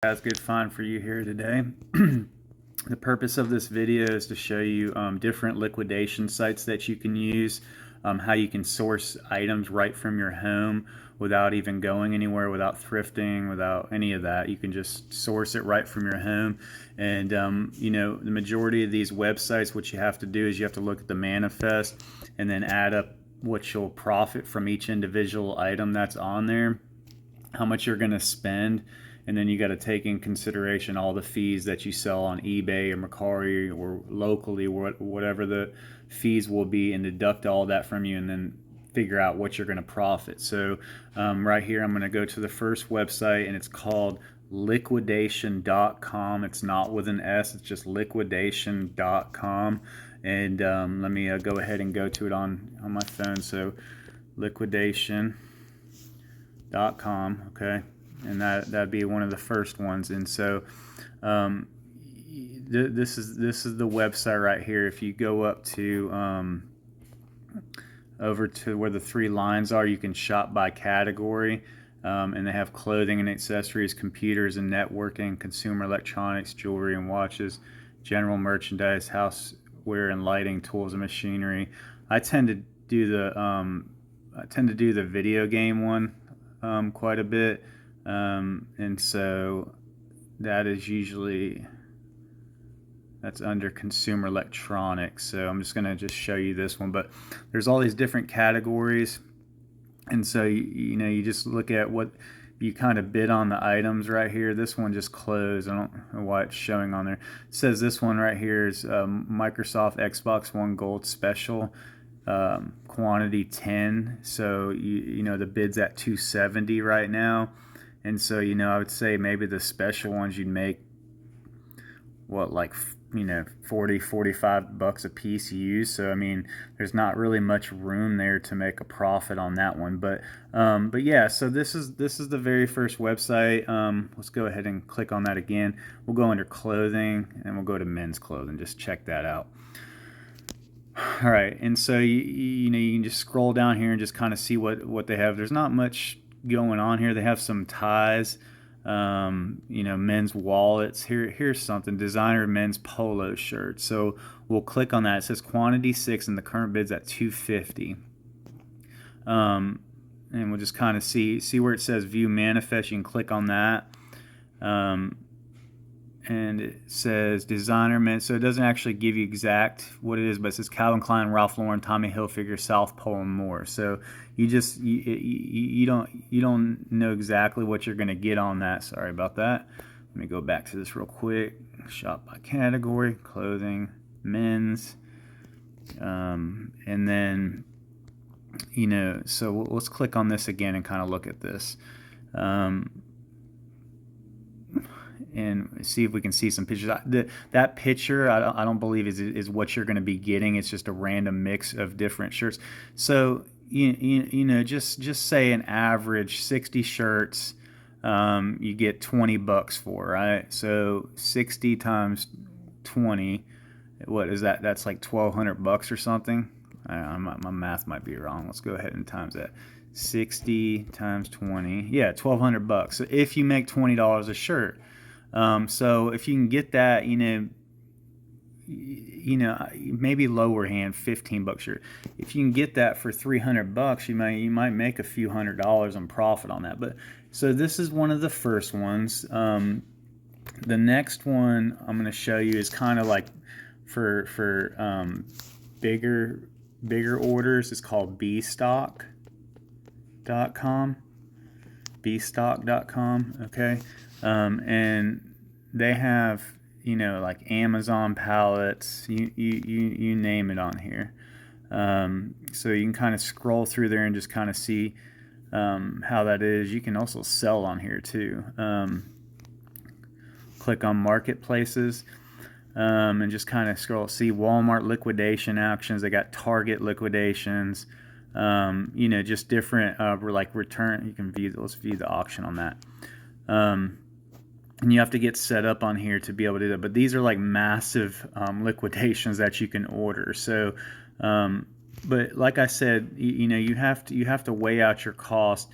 Guys, good find for you here today. The purpose of this video is to show you different liquidation sites that you can use, how you can source items right from your home without even going anywhere, without thrifting, without any of that. You can just source it right from your home. And the majority of these websites, what you have to do is you have to look at the manifest and then add up what you'll profit from each individual item that's on there, how much you're going to spend, and then you got to take in consideration all the fees that you sell on eBay or Mercari or locally, whatever the fees will be, and deduct all that from you, and then figure out what you're going to profit. So right here, I'm going to go to the first website, and it's called liquidation.com. It's not with an S, it's just liquidation.com. And let me go ahead and go to it on my phone. So liquidation.com, okay, and that'd be one of the first ones. And so this is the website right here. If you go up to over to where the three lines are, you can shop by category, and they have clothing and accessories, computers and networking, consumer electronics, jewelry and watches, general merchandise, houseware and lighting, tools and machinery. I tend to do the video game one quite a bit, and so that's under consumer electronics. So I'm just going to just show you this one, but there's all these different categories, and so you just look at what you kind of bid on the items right here. This one just closed. I don't know why it's showing on there. It says this one right here is Microsoft Xbox One Gold Special, quantity 10. So the bid's at $270 right now, and so I would say maybe the special ones you'd make like 40-45 bucks a piece used. So I mean, there's not really much room there to make a profit on that one. But yeah, so this is the very first website. Let's go ahead and click on that again. We'll go under clothing and we'll go to men's clothing. Just check that out. All right, and so you can just scroll down here and just kind of see what they have. There's not much going on here. They have some ties, men's wallets. Here's something: designer men's polo shirt. So we'll click on that. It says quantity 6, and the current bid's at $250. And we'll just kind of see where it says view manifest. You can click on that. And it says designer men, so it doesn't actually give you exact what it is, but it says Calvin Klein, Ralph Lauren, Tommy Hilfiger, South Pole, and more. So you don't know exactly what you're going to get on that. Sorry about that. Let me go back to this real quick. Shop by category, clothing, men's, and then so let's click on this again and kind of look at this. And see if we can see some pictures. That picture, I don't believe is what you're going to be getting. It's just a random mix of different shirts. So just say an average 60 shirts, you get 20 bucks for, right? So 60 times 20, what is that? That's like 1,200 bucks or something. My math might be wrong. Let's go ahead and times that. 60 times 20, yeah, 1,200 bucks. So if you make $20 a shirt. So if you can get that, maybe lower hand, 15 bucks shirt. If you can get that for 300 bucks, you might make a few $100s in profit on that. But so this is one of the first ones. The next one I'm going to show you is kind of like for bigger orders. It's called bstock.com. bstock.com. Okay. And they have like Amazon pallets, you name it on here. So you can kind of scroll through there and just kind of see how that is. You can also sell on here too. Click on marketplaces, and just kind of scroll. See Walmart liquidation actions. They got Target liquidations. Just different like return. You can view. Let's view the auction on that. And you have to get set up on here to be able to do that. But these are like massive liquidations that you can order. So, but like I said, you have to weigh out your cost.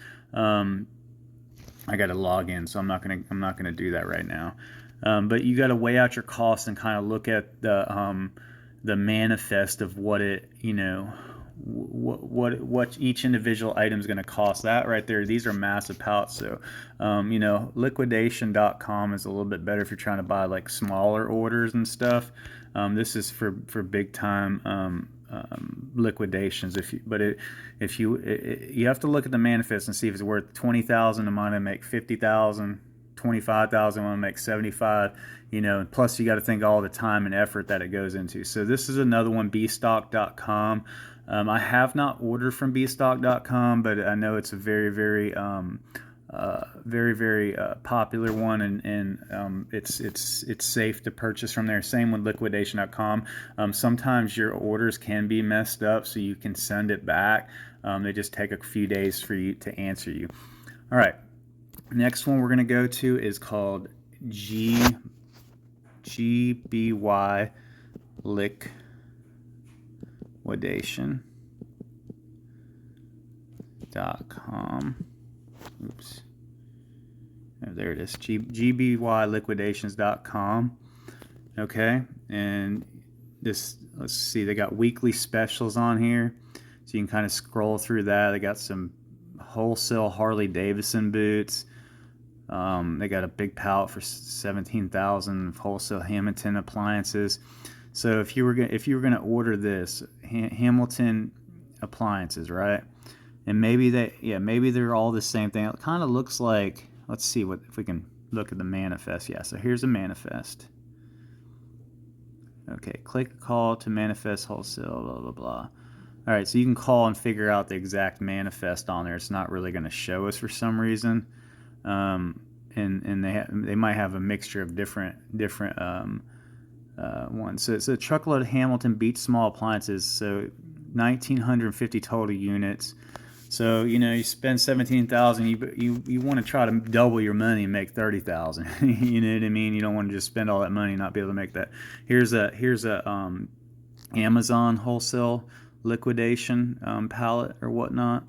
I got to log in, so I'm not gonna do that right now. But you got to weigh out your costs and kind of look at the manifest of what it, what each individual item is going to cost. That right there, these are massive pallets. So liquidation.com is a little bit better if you're trying to buy like smaller orders and stuff. This is for big time liquidations. You have to look at the manifest and see if it's worth 20,000. I'm gonna make 50,000. 25,000, want to make 75, plus you got to think all the time and effort that it goes into. So this is another one, bstock.com. I have not ordered from bstock.com, but I know it's a very, very popular one, and it's safe to purchase from there. Same with liquidation.com. Sometimes your orders can be messed up, so you can send it back. They just take a few days for you to answer you. All right. Next one we're going to go to is called GBY Liquidation.com. Oops. Oh, there it is. GBYLiquidations.com. Okay. And this, let's see, they got weekly specials on here. So you can kind of scroll through that. They got some wholesale Harley Davidson boots. They got a big pallet for 17,000 of wholesale Hamilton appliances. So if you were gonna order this Hamilton appliances, right? And maybe they're all the same thing. It kind of looks like, let's see if we can look at the manifest. Yeah, so here's a manifest. Okay, click call to manifest wholesale, blah blah blah. All right, so you can call and figure out the exact manifest on there. It's not really going to show us for some reason. And they might have a mixture of different ones. So it's a truckload of Hamilton Beach small appliances. So 1,950 total units. So you spend 17,000. You want to try to double your money and make 30,000. You know what I mean? You don't want to just spend all that money and not be able to make that. Here's a Amazon wholesale liquidation pallet or whatnot.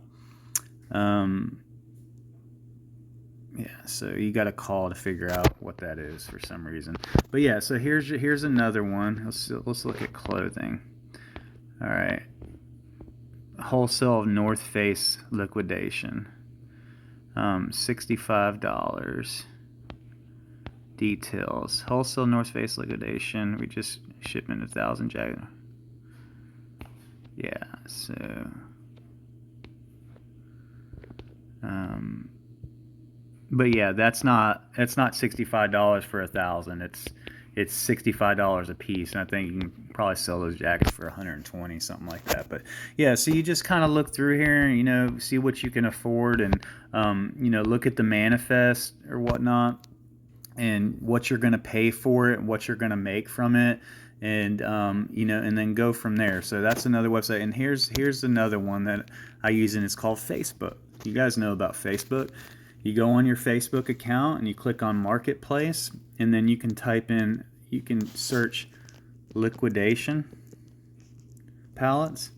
Yeah, so you got to call to figure out what that is for some reason. But yeah, so here's another one. Let's look at clothing. All right, wholesale North Face liquidation, $65. Details: wholesale North Face liquidation. We just shipment 1,000 jacket. Yeah, so but yeah, that's not $65 for 1,000. It's $65 a piece, and I think you can probably sell those jackets for 120, something like that. But yeah, so you just kind of look through here, see what you can afford, and look at the manifest or whatnot, and what you're going to pay for it, what you're going to make from it, and and then go from there. So that's another website. And here's another one that I use, and it's called Facebook. You guys know about Facebook. You go on your Facebook account and you click on Marketplace, and then you can search liquidation pallets,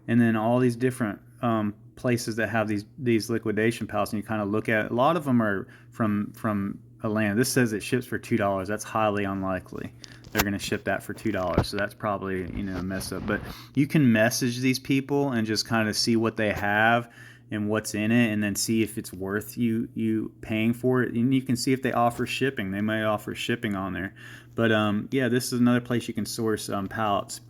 and then all these different places that have these liquidation pallets, and you kind of look at. A lot of them are from Atlanta. This says it ships for $2. That's highly unlikely. They're going to ship that for $2, so that's probably a mess up. But you can message these people and just kind of see what they have and what's in it, and then see if it's worth you paying for it. And you can see if they offer shipping. They might offer shipping on there. But yeah, this is another place you can source pallets.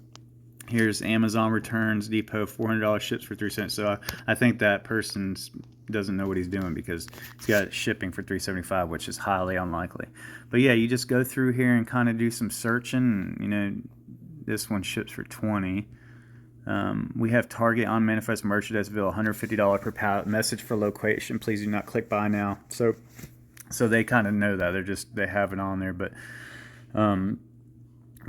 Here's Amazon Returns Depot, $400 ships for 3 cents. So I think that person doesn't know what he's doing, because he's got shipping for $3.75, which is highly unlikely. But yeah, you just go through here and kind of do some searching. This one ships for 20. We have Target on manifest merchandise bill, $150 per pallet. Message for location: please do not click buy now. So they kind of know that. They have it on there, but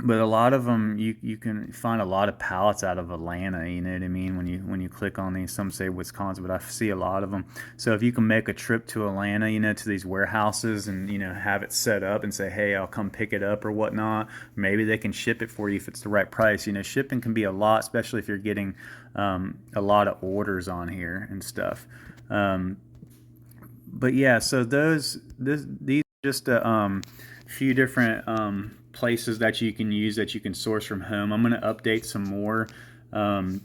a lot of them, you can find a lot of pallets out of Atlanta. You know what I mean? When you click on these, some say Wisconsin, but I see a lot of them. So if you can make a trip to Atlanta, to these warehouses, and have it set up and say, hey, I'll come pick it up or whatnot. Maybe they can ship it for you if it's the right price. Shipping can be a lot, especially if you're getting a lot of orders on here and stuff. But yeah, so these are just a few different places that you can use that you can source from home. I'm going to update um,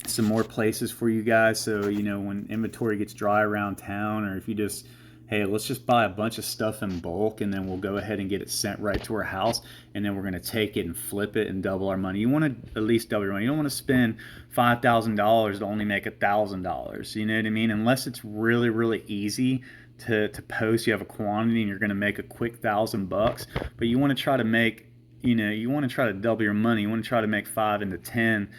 some more places for you guys. So, you know, when inventory gets dry around town, or if you just, hey, let's just buy a bunch of stuff in bulk and then we'll go ahead and get it sent right to our house, and then we're going to take it and flip it and double our money. You want to at least double your money. You don't want to spend $5,000 to only make $1,000. You know what I mean? Unless it's really, really easy to post, you have a quantity and you're going to make a quick $1,000. But you want to try to make, you know, you want to try to double your money. You want to try to make 5 into 10,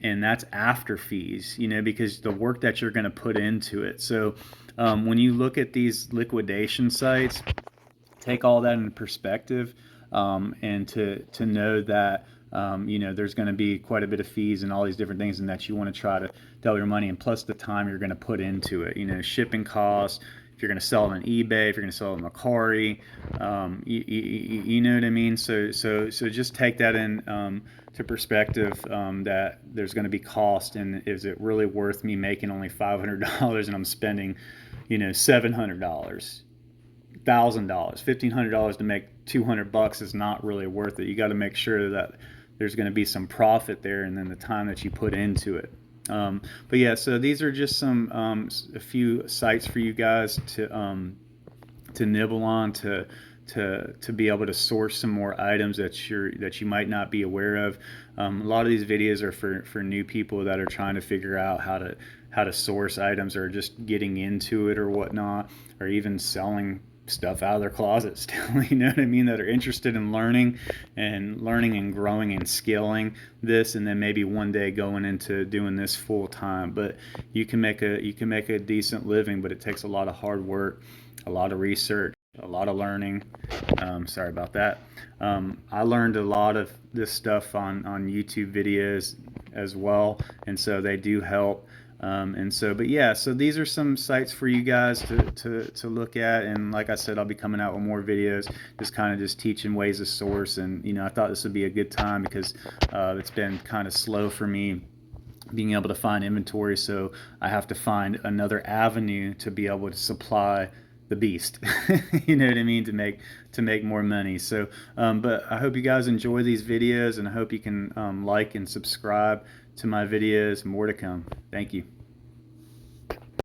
and that's after fees, you know, because the work that you're going to put into it. So when you look at these liquidation sites, take all that into perspective, and to know that you know, there's going to be quite a bit of fees and all these different things, and that you want to try to double your money, and plus the time you're going to put into it, you know, shipping costs. If you're going to sell it on eBay, if you're going to sell it on Mercari, you know what I mean. So just take that in to perspective, that there's going to be cost, and is it really worth me making only $500 and I'm spending, you know, $700? $1,000, $1,500 to make $200 is not really worth it. You got to make sure that there's going to be some profit there, and then the time that you put into it. But yeah, so these are just a few sites for you guys to nibble on, to be able to source some more items that you might not be aware of. A lot of these videos are for new people that are trying to figure out how to source items, or just getting into it or whatnot, or even selling stuff out of their closet still, you know what I mean, that are interested in learning and growing and scaling this, and then maybe one day going into doing this full time. But you can make a decent living, but it takes a lot of hard work, a lot of research, a lot of learning. Sorry about that. I learned a lot of this stuff on YouTube videos as well, and so they do help. But yeah, so these are some sites for you guys to look at. And like I said, I'll be coming out with more videos, just kind of just teaching ways to source. And, you know, I thought this would be a good time because it's been kind of slow for me being able to find inventory. So I have to find another avenue to be able to supply the beast. You know what I mean, to make more money. So but I hope you guys enjoy these videos, and I hope you can like and subscribe to my videos. More to come. Thank you.